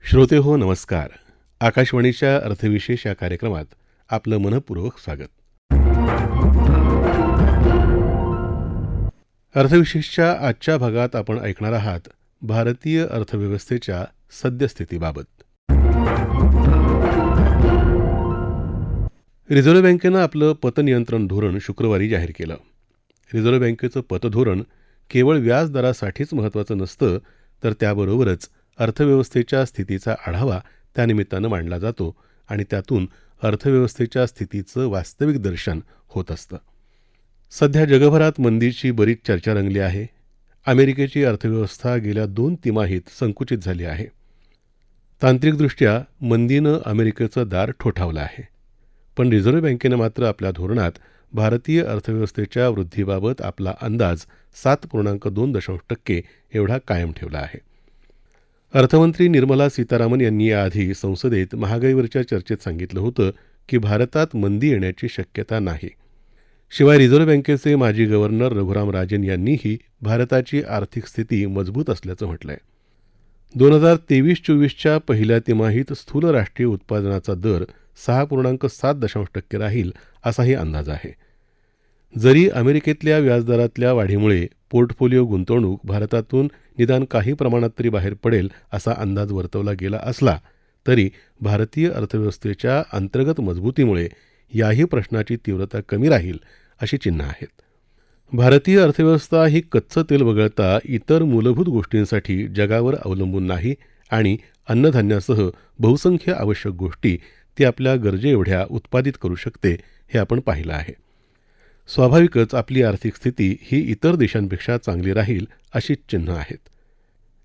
श्रोते हो नमस्कार. आकाशवाणीच्या अर्थविशेष या कार्यक्रमात आपलं मनःपूर्वक स्वागत. अर्थविशेषच्या आजच्या भागात आपण ऐकणार आहात भारतीय अर्थव्यवस्थेच्या सद्यस्थितीबाबत. रिझर्व्ह बँकेनं आपलं पतनियंत्रण धोरण शुक्रवारी जाहीर केलं. रिझर्व्ह बँकेचं पतधोरण केवळ व्याजदरासाठीच महत्त्वाचं नसतं, तर त्याबरोबरच अर्थव्यवस्थेच्या स्थितीचा आढावा त्यानिमित्तानं मांडला जातो आणि त्यातून अर्थव्यवस्थेच्या स्थितीचं वास्तविक दर्शन होत असतं. सध्या जगभरात मंदीची बरीच चर्चा रंगली आहे. अमेरिकेची अर्थव्यवस्था गेल्या 2 तिमाहीत संकुचित झाली आहे. तांत्रिकदृष्ट्या मंदीनं अमेरिकेचं दार ठोठावलं आहे. पण रिझर्व्ह बँकेनं मात्र आपल्या धोरणात भारतीय अर्थव्यवस्थेच्या वृद्धीबाबत आपला अंदाज 7.2% एवढा कायम ठेवला आहे. अर्थमंत्री निर्मला सीतारामन यांनी याआधी संसदेत महागाईवरच्या चर्चेत सांगितलं होतं की भारतात मंदी येण्याची शक्यता नाही. शिवाय रिझर्व्ह बँकेचे माजी गव्हर्नर रघुराम राजन यांनीही भारताची आर्थिक स्थिती मजबूत असल्याचं म्हटलंय. 2023-24च्या पहिल्या तिमाहीत स्थूल राष्ट्रीय उत्पादनाचा दर 6.7% राहील असाही अंदाज आहे. जरी अमेरिकेतल्या व्याजदरातल्या वाढीमुळे पोर्टफोलिओ गुंतवणूक भारतातून निदान काही प्रमाणात तरी बाहेर पडेल असा अंदाज वर्तवला गेला असला तरी भारतीय अर्थव्यवस्थेच्या अंतर्गत मजबूतीमुळे याही प्रश्नाची तीव्रता कमी राहील अशी चिन्हं आहेत. भारतीय अर्थव्यवस्था ही कच्चं तेल वगळता इतर मूलभूत गोष्टींसाठी जगावर अवलंबून नाही आणि अन्नधान्यासह बहुसंख्य आवश्यक गोष्टी ती आपल्या गरजेएवढ्या उत्पादित करू शकते हे आपण पाहिलं आहे. स्वाभाविकच आपली आर्थिक स्थिती ही इतर देशांपेक्षा चांगली राहील अशीच चिन्हं आहेत.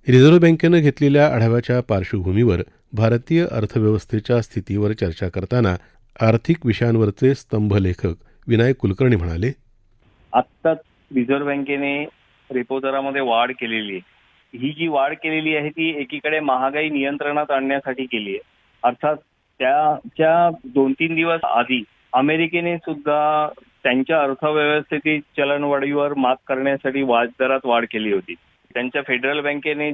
रिझर्व्ह बँकेनं घेतलेल्या आढाव्याच्या पार्श्वभूमीवर भारतीय अर्थव्यवस्थेच्या स्थितीवर चर्चा करताना आर्थिक विषयांवरचे स्तंभ लेखक विनायक कुलकर्णी म्हणाले, आत्ताच रिझर्व्ह बँकेने रेपो दरामध्ये वाढ केलेली आहे. ही जी वाढ केलेली आहे ती एकीकडे महागाई नियंत्रणात आणण्यासाठी केली आहे. अर्थात त्याच्या 2-3 दिवस आधी अमेरिकेने सुद्धा त्यांच्या अर्थव्यवस्थेतील चलनवाढीवर मात करण्यासाठी व्याजदरात वाढ केली होती. त्यांच्या फेडरल बँकेने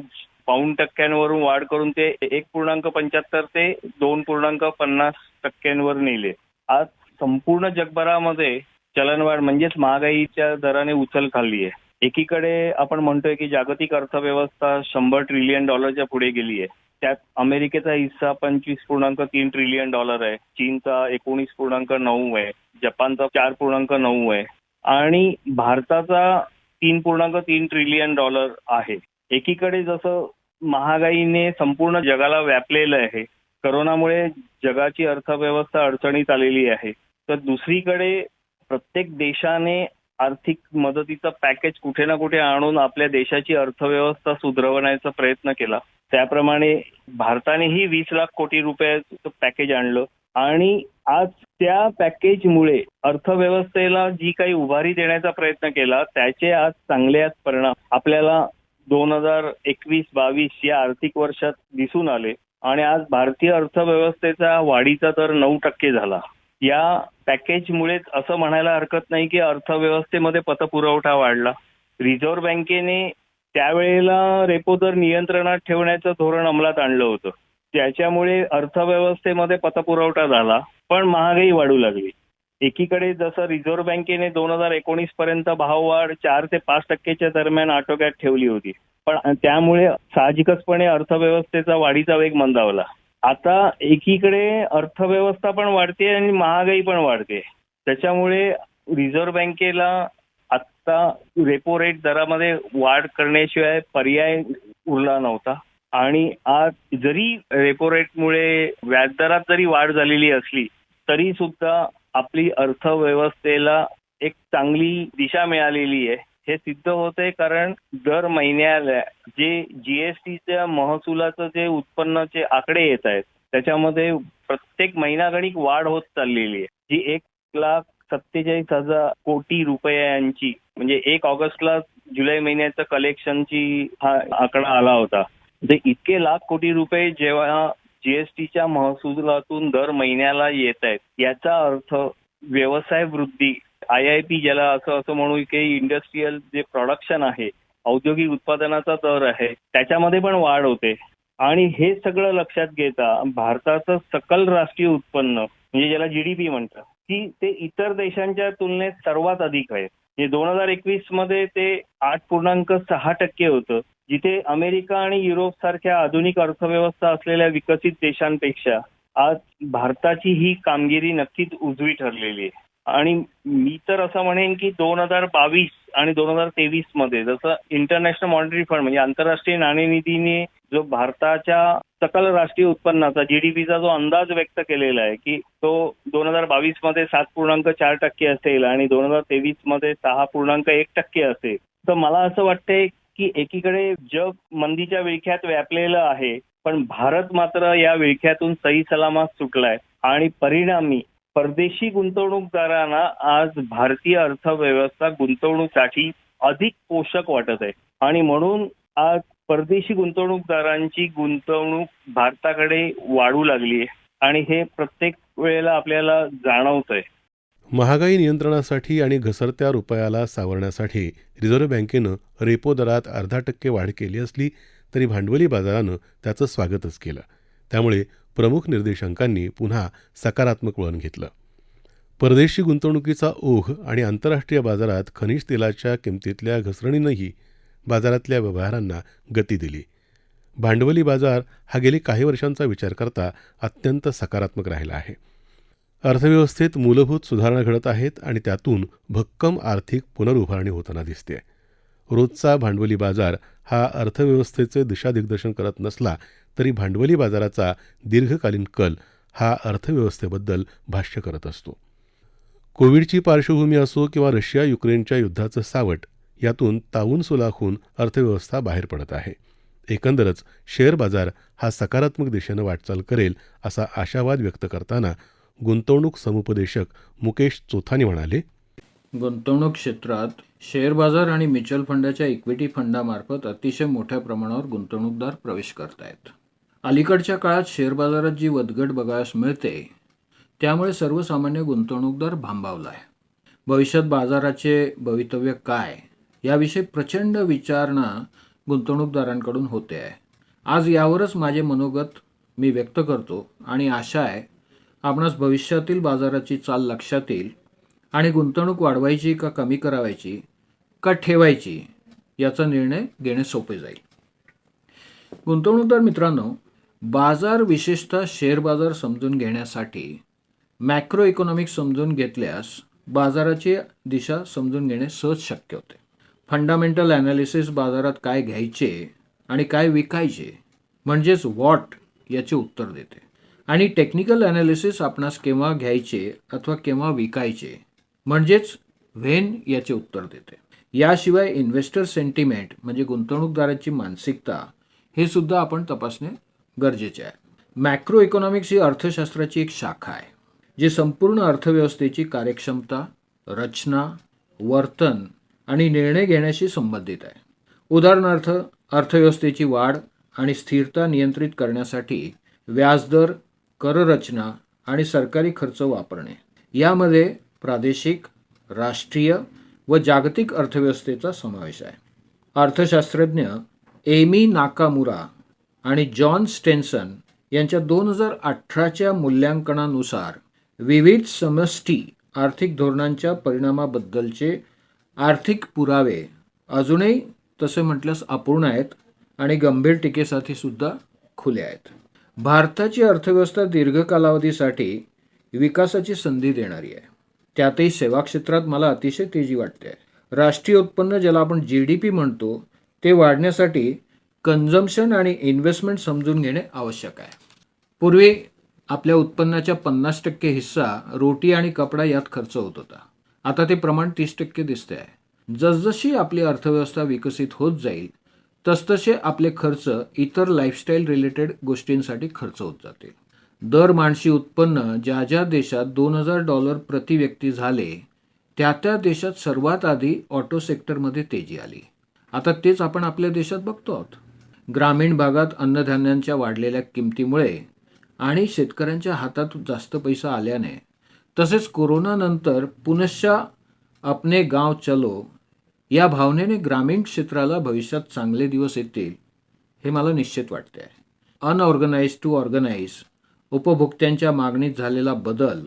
पाऊण टक्क्यांवरून वाढ करून ते 1.75 ते 2.50% नेले. आज संपूर्ण जगभरामध्ये चलनवाढ म्हणजेच महागाईच्या दराने उचल खाल्ली आहे. एकीकडे आपण म्हणतोय की जागतिक अर्थव्यवस्था $100 ट्रिलियन पुढे गेली आहे. त्यात अमेरिकेचा हिस्सा $25.3 ट्रिलियन आहे, चीनचा 19.9 आहे, जपानचा 4.9 आहे आणि भारताचा $3.3 ट्रिलियन आहे. एकीकडे जसं महागाईने संपूर्ण जगाला व्यापलेलं आहे, करोनामुळे जगाची अर्थव्यवस्था अडचणीत आलेली आहे, तर दुसरीकडे प्रत्येक देशाने आर्थिक मदतीचं पॅकेज कुठे ना कुठे आणून आपल्या देशाची अर्थव्यवस्था सुधारवण्याचा प्रयत्न केला. त्याप्रमाणे भारतानेही 20 लाख कोटी रुपयाचं पॅकेज आणलं आणि आज त्या पॅकेजमुळे अर्थव्यवस्थेला जी काही उभारी देण्याचा प्रयत्न केला त्याचे आज चांगले परिणाम आपल्याला 2021-22 या आर्थिक वर्षात दिसून आले आणि आज भारतीय अर्थव्यवस्थेचा वाढीचा दर 9% झाला. या पॅकेजमुळेच असं म्हणायला हरकत नाही की अर्थव्यवस्थेमध्ये पतपुरवठा वाढला. रिझर्व्ह बँकेने त्यावेळेला रेपो दर नियंत्रणात ठेवण्याचं धोरण अंमलात आणलं होतं. त्याच्यामुळे अर्थव्यवस्थेमध्ये पतपुरवठा झाला पण महागाई वाढू लागली. एकीकडे जसं रिझर्व्ह बँकेने 2019 पर्यंत भाववाढ 4 ते 5% दरम्यान आटोक्यात ठेवली होती, पण त्यामुळे साहजिकचपणे अर्थव्यवस्थेचा वाढीचा वेग मंदावला. आता एकीकडे अर्थव्यवस्था पण वाढते आणि महागाई पण वाढते. त्याच्यामुळे रिझर्व्ह बँकेला आत्ता रेपो रेट दरामध्ये वाढ करण्याशिवाय पर्याय उरला नव्हता आणि आज जरी रेपो रेटमुळे व्याजदरात जरी वाढ झालेली असली तरी सुद्धा आपली अर्थव्यवस्थेला एक चांगली दिशा मिळालेली आहे. हे सिद्ध होते कारण दर महिन्याला जे जीएसटीच्या महसुलाचं जे उत्पन्नाचे आकडे येत आहेत त्याच्यामध्ये प्रत्येक महिनागणिक वाढ होत चाललेली आहे. जी 1,47,000 कोटी रुपयांची म्हणजे 1 ऑगस्टला जुलै महिन्याचं कलेक्शनची हा आकडा आला होता. ते इतके लाख कोटी रुपये जेव्हा जीएसटीच्या महसुलातून दर महिन्याला येत आहेत याचा अर्थ व्यवसाय वृद्धी IIP ज्याला असं म्हणू की इंडस्ट्रीयल जे प्रोडक्शन आहे औद्योगिक उत्पादनाचा दर आहे त्याच्यामध्ये पण वाढ होते आणि हे सगळं लक्षात घेता भारताचं सकल राष्ट्रीय उत्पन्न म्हणजे ज्याला जीडीपी म्हणतात की ते इतर देशांच्या तुलनेत सर्वात अधिक आहे. म्हणजे 2021 मध्ये ते 8.6% होतं, जिथे अमेरिका आणि युरोप सारख्या आधुनिक अर्थव्यवस्था असलेल्या विकसित देशांपेक्षा आज भारताची ही कामगिरी नक्कीच उजवी ठरलेली आहे. आणि मी तर असं म्हणेन की 2022 आणि 2023 मध्ये जसं इंटरनॅशनल मॉनिटरी फंड म्हणजे आंतरराष्ट्रीय नाणेनिधीने जो भारताच्या सकल राष्ट्रीय उत्पन्नाचा जीडीपीचा जो अंदाज व्यक्त केलेला आहे की तो 2022 मध्ये 7.4% असेल आणि 2023 मध्ये 6.1% असेल, तर मला असं वाटतंय की एकीकडे जग मंदीच्या विळख्यात व्यापलेलं आहे, पण भारत मात्र या विळख्यातून सही सलामत सुटलाय आणि परिणामी परदेशी गुंतवणूकदारांना आज भारतीय अर्थव्यवस्था गुंतवणुकीसाठी अधिक पोषक वाटत आहे आणि म्हणून आज परदेशी गुंतवणूकदारांची गुंतवणूक भारताकडे वाढू लागली आहे आणि हे प्रत्येक वेळेला आपल्याला जाणवतंय. महागाई नियंत्रणासाठी आणि घसरत्या रुपयाला सावरण्यासाठी रिझर्व्ह बँकेनं रेपो दरात 0.5% वाढ केली असली तरी भांडवली बाजारानं त्याचं स्वागतच केलं. त्यामुळे प्रमुख निर्देशांकांनी पुन्हा सकारात्मक वळण घेतलं. परदेशी गुंतवणुकीचा ओघ आणि आंतरराष्ट्रीय बाजारात खनिज तेलाच्या किमतीतल्या घसरणीनंही बाजारातल्या व्यवहारांना गती दिली. भांडवली बाजार हा गेली काही वर्षांचा विचार करता अत्यंत सकारात्मक राहिला आहे. अर्थव्यवस्थेत मूलभूत सुधारणा घडत आहेत आणि त्यातून भक्कम आर्थिक पुनरुभारणी होताना दिसते. रोजचा भांडवली बाजार हा अर्थव्यवस्थेचे दिशादिग्दर्शन करत नसला तरी भांडवली बाजाराचा दीर्घकालीन कल हा अर्थव्यवस्थेबद्दल भाष्य करत असतो. कोविडची पार्श्वभूमी असो किंवा रशिया युक्रेनच्या युद्धाचं सावट, यातून तावून सुलाखून अर्थव्यवस्था बाहेर पडत आहे. एकंदरच शेअर बाजार हा सकारात्मक दिशेनं वाटचाल करेल असा आशावाद व्यक्त करताना गुंतवणूक समुपदेशक मुकेश चोथानी म्हणाले, गुंतवणूक क्षेत्रात शेअर बाजार आणि म्युच्युअल फंडाच्या इक्विटी फंडामार्फत अतिशय मोठ्या प्रमाणावर गुंतवणूकदार प्रवेश करत आहेत. अलीकडच्या काळात शेअर बाजारात जी वदगट बघायला मिळते त्यामुळे सर्वसामान्य गुंतवणूकदार भांबावला आहे. भविष्यात बाजाराचे भवितव्य काय याविषयी प्रचंड विचारणा गुंतवणूकदारांकडून होते आहे. आज यावरच माझे मनोगत मी व्यक्त करतो आणि आशा आहे आपणास भविष्यातील बाजाराची चाल लक्षात येईल आणि गुंतवणूक वाढवायची का कमी करावायची का ठेवायची याचा निर्णय घेणे सोपे जाईल. गुंतवणूकदार मित्रांनो, बाजार विशेषतः शेअर बाजार समजून घेण्यासाठी मॅक्रो इकॉनॉमिक्स समजून घेतल्यास बाजाराची दिशा समजून घेणे सहज शक्य होते. फंडामेंटल ॲनालिसिस बाजारात काय घ्यायचे आणि काय विकायचे म्हणजेच व्हॉट याचे उत्तर देते आणि टेक्निकल ॲनालिसिस आपणास केव्हा घ्यायचे अथवा केव्हा विकायचे म्हणजेच व्हेन याचे उत्तर देते. याशिवाय इन्व्हेस्टर सेंटिमेंट म्हणजे गुंतवणूकदाराची मानसिकता हे सुद्धा आपण तपासणे गरजेचे आहे. मॅक्रो इकॉनॉमिक्स ही अर्थशास्त्राची एक शाखा आहे जी संपूर्ण अर्थव्यवस्थेची कार्यक्षमता, रचना, वर्तन आणि निर्णय घेण्याशी संबंधित आहे. उदाहरणार्थ अर्थव्यवस्थेची वाढ आणि स्थिरता नियंत्रित करण्यासाठी व्याजदर, कररचना आणि सरकारी खर्च वापरणे यामध्ये प्रादेशिक, राष्ट्रीय व जागतिक अर्थव्यवस्थेचा समावेश आहे. अर्थशास्त्रज्ञ एमी नाकामुरा आणि जॉन स्टेन्सन यांच्या 2018च्या मूल्यांकनानुसार विविध समष्टी आर्थिक धोरणांच्या परिणामाबद्दलचे आर्थिक पुरावे अजूनही तसे म्हटल्यास अपूर्ण आहेत आणि गंभीर टीकेसाठी सुद्धा खुले आहेत. भारताची अर्थव्यवस्था दीर्घ कालावधीसाठी विकासाची संधी देणारी आहे. त्यातही सेवा क्षेत्रात मला अतिशय तेजी वाटते आहे. राष्ट्रीय उत्पन्न ज्याला आपण GDP म्हणतो ते वाढण्यासाठी कन्झम्पशन आणि इन्व्हेस्टमेंट समजून घेणे आवश्यक आहे. पूर्वी आपल्या उत्पन्नाच्या 50% हिस्सा रोटी आणि कपडा यात खर्च होत होता. आता ते प्रमाण 30% दिसते आहे. जसजशी आपली अर्थव्यवस्था विकसित होत जाईल तसतसे आपले खर्च इतर लाईफस्टाईल रिलेटेड गोष्टींसाठी खर्च होत जातील. दर माणशी उत्पन्न ज्या ज्या देशात $2000 प्रति व्यक्ती झाले त्या त्या देशात सर्वात आधी ऑटो सेक्टरमध्ये तेजी आली. आता तेच आपण आपल्या देशात बघतो आहोत. ग्रामीण भागात अन्नधान्यांच्या वाढलेल्या किमतीमुळे आणि शेतकऱ्यांच्या हातात जास्त पैसा आल्याने तसेच कोरोनानंतर पुनश्च अपने गाव चलो या भावनेने ग्रामीण क्षेत्राला भविष्यात चांगले दिवस येतील हे मला निश्चित वाटते आहे. अनऑर्गनाइज टू ऑर्गनाइज उपभोक्त्यांच्या मागणीत झालेला बदल,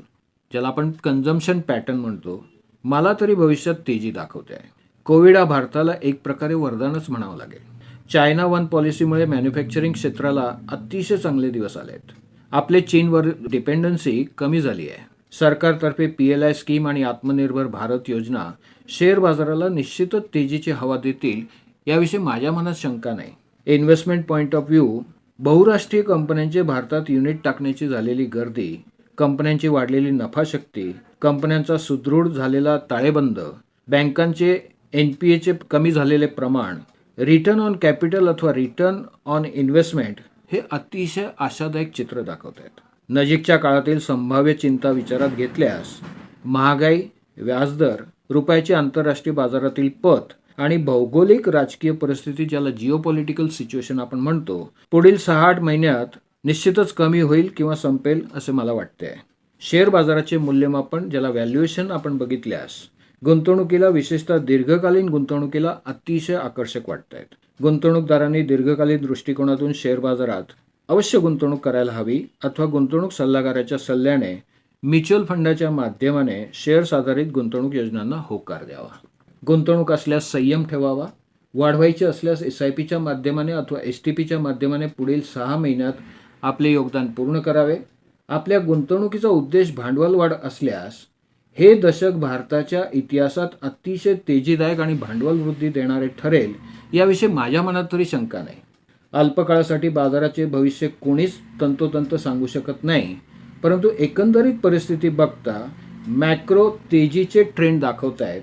ज्याला आपण कन्झम्पशन पॅटर्न म्हणतो, मला तरी भविष्यात तेजी दाखवते आहे. कोविड हा भारताला एक प्रकारे वरदानच म्हणावं लागेल. चायना वन पॉलिसीमुळे मॅन्युफॅक्चरिंग क्षेत्राला अतिशय चांगले दिवस आले आहेत. आपले चीनवर डिपेंडन्सी कमी झाली आहे. सरकारतर्फे PLI स्कीम आणि आत्मनिर्भर भारत योजना शेअर बाजाराला निश्चितच तेजीची हवा देतील याविषयी माझ्या मनात शंका नाही. इन्व्हेस्टमेंट पॉईंट ऑफ व्ह्यू, बहुराष्ट्रीय कंपन्यांचे भारतात युनिट टाकण्याची झालेली गर्दी, कंपन्यांची वाढलेली नफाशक्ती, कंपन्यांचा सुदृढ झालेला ताळेबंद, बँकांचे NPAचे कमी झालेले प्रमाण, रिटर्न ऑन कॅपिटल अथवा रिटर्न ऑन इन्व्हेस्टमेंट हे अतिशय आशादायक चित्र दाखवत आहेत. नजीकच्या काळातील संभाव्य चिंता विचारात घेतल्यास महागाई, व्याजदर, रुपयाचे आंतरराष्ट्रीय बाजारातील पत आणि भौगोलिक राजकीय परिस्थिती, ज्याला जिओपॉलिटिकल सिच्युएशन आपण म्हणतो, पुढील 6-8 महिन्यात निश्चितच कमी होईल किंवा संपेल असे मला वाटते. शेअर बाजाराचे मूल्यमापन, ज्याला व्हॅल्युएशन आपण बघितल्यास, गुंतवणुकीला, विशेषतः दीर्घकालीन गुंतवणुकीला अतिशय आकर्षक वाटत आहेत. गुंतवणूकदारांनी दीर्घकालीन दृष्टिकोनातून शेअर बाजारात अवश्य गुंतवणूक करायला हवी अथवा गुंतवणूक सल्लागाराच्या सल्ल्याने म्युच्युअल फंडाच्या माध्यमाने शेअर्स आधारित गुंतवणूक योजनांना होकार द्यावा. गुंतवणूक असल्यास संयम ठेवावा. वाढवायचे असल्यास SIPच्या माध्यमाने अथवा STPच्या माध्यमाने पुढील 6 महिन्यात आपले योगदान पूर्ण करावे. आपल्या गुंतवणुकीचा उद्देश भांडवल वाढ असल्यास हे दशक भारताच्या इतिहासात अतिशय तेजीदायक आणि भांडवल वृद्धी देणारे ठरेल याविषयी माझ्या मनात तरी शंका नाही. अल्पकाळासाठी बाजाराचे भविष्य कोणीच तंतोतंत सांगू शकत नाही, परंतु एकंदरीत परिस्थिती बघता मॅक्रो तेजीचे ट्रेंड दाखवत आहेत.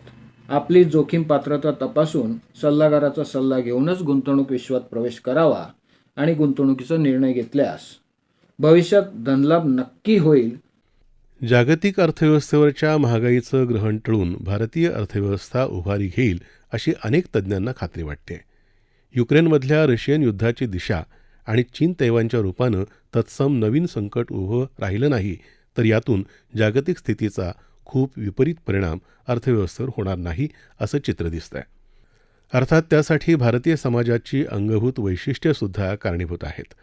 आपली जोखीम पात्रता तपासून सल्लागाराचा सल्ला घेऊनच गुंतवणूक विश्वात प्रवेश करावा आणि गुंतवणुकीचा निर्णय घेतल्यास भविष्यात धनलाभ नक्की होईल. जागतिक अर्थव्यवस्थेवरच्या महागाईचं ग्रहण टळून भारतीय अर्थव्यवस्था उभारी घेईल अशी अनेक तज्ज्ञांना खात्री वाटते. युक्रेनमधल्या रशियन युद्धाची दिशा आणि चीन तैवानच्या रूपानं तत्सम नवीन संकट उभं राहिलं नाही तर यातून जागतिक स्थितीचा खूप विपरीत परिणाम अर्थव्यवस्थेवर होणार नाही असं चित्र दिसतंय. अर्थात त्यासाठी भारतीय समाजाची अंगभूत वैशिष्ट्यंसुद्धा कारणीभूत आहेत.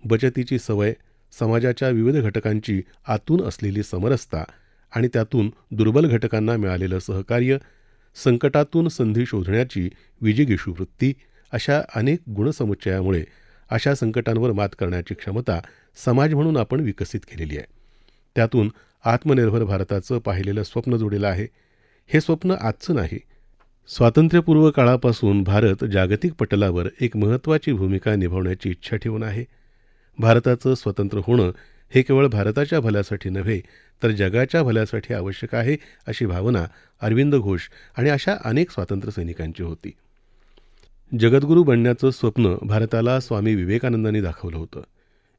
बचतीची सवय, समाजाच्या विविध घटकांची आतून असलेली समरसता आणि त्यातून दुर्बल घटकांना मिळालेलं सहकार्य, संकटातून संधी शोधण्याची विजिगीषू वृत्ती, अशा अनेक गुणसमुच्चयामुळे अशा संकटांवर मात करण्याची क्षमता समाज म्हणून आपण विकसित केलेली आहे. त्यातून आत्मनिर्भर भारताचं पाहिलेलं स्वप्न जोडलेलं आहे. हे स्वप्न आजचं नाही. स्वातंत्र्यपूर्व काळापासून भारत जागतिक पटलावर एक महत्त्वाची भूमिका निभावण्याची इच्छा ठेवून आहे. भारताचं स्वतंत्र होणं हे केवळ भारताच्या भल्यासाठी नव्हे तर जगाच्या भल्यासाठी आवश्यक आहे, अशी भावना अरविंद घोष आणि अशा अनेक स्वातंत्र्यसैनिकांची होती. जगद्गुरू बनण्याचं स्वप्न भारताला स्वामी विवेकानंदांनी दाखवलं होतं.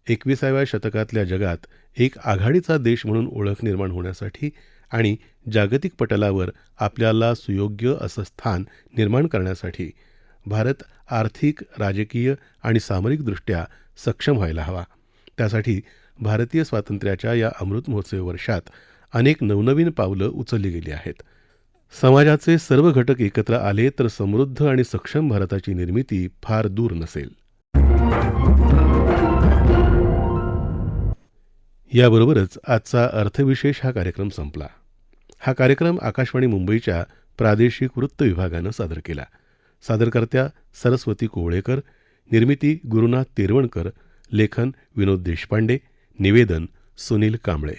21व्या शतकातल्या जगात एक आघाडीचा देश म्हणून ओळख निर्माण होण्यासाठी आणि जागतिक पटलावर आपल्याला सुयोग्य असं स्थान निर्माण करण्यासाठी भारत आर्थिक, राजकीय आणि सामरिकदृष्ट्या सक्षम व्हायला हवा. त्यासाठी भारतीय स्वातंत्र्याच्या या अमृत महोत्सवी वर्षात अनेक नवनवीन पावलं उचलली गेली आहेत. समाजाचे सर्व घटक एकत्र आले तर समृद्ध आणि सक्षम भारताची निर्मिती फार दूर नसेल. याबरोबरच आजचा अर्थविशेष हा कार्यक्रम संपला. हा कार्यक्रम आकाशवाणी मुंबईच्या प्रादेशिक वृत्त विभागानं सादर केला. सादरकर्त्या सरस्वती कोवळेकर, निर्मिती गुरुनाथ तेरवणकर, लेखन विनोद देशपांडे, निवेदन सुनील कांबळे.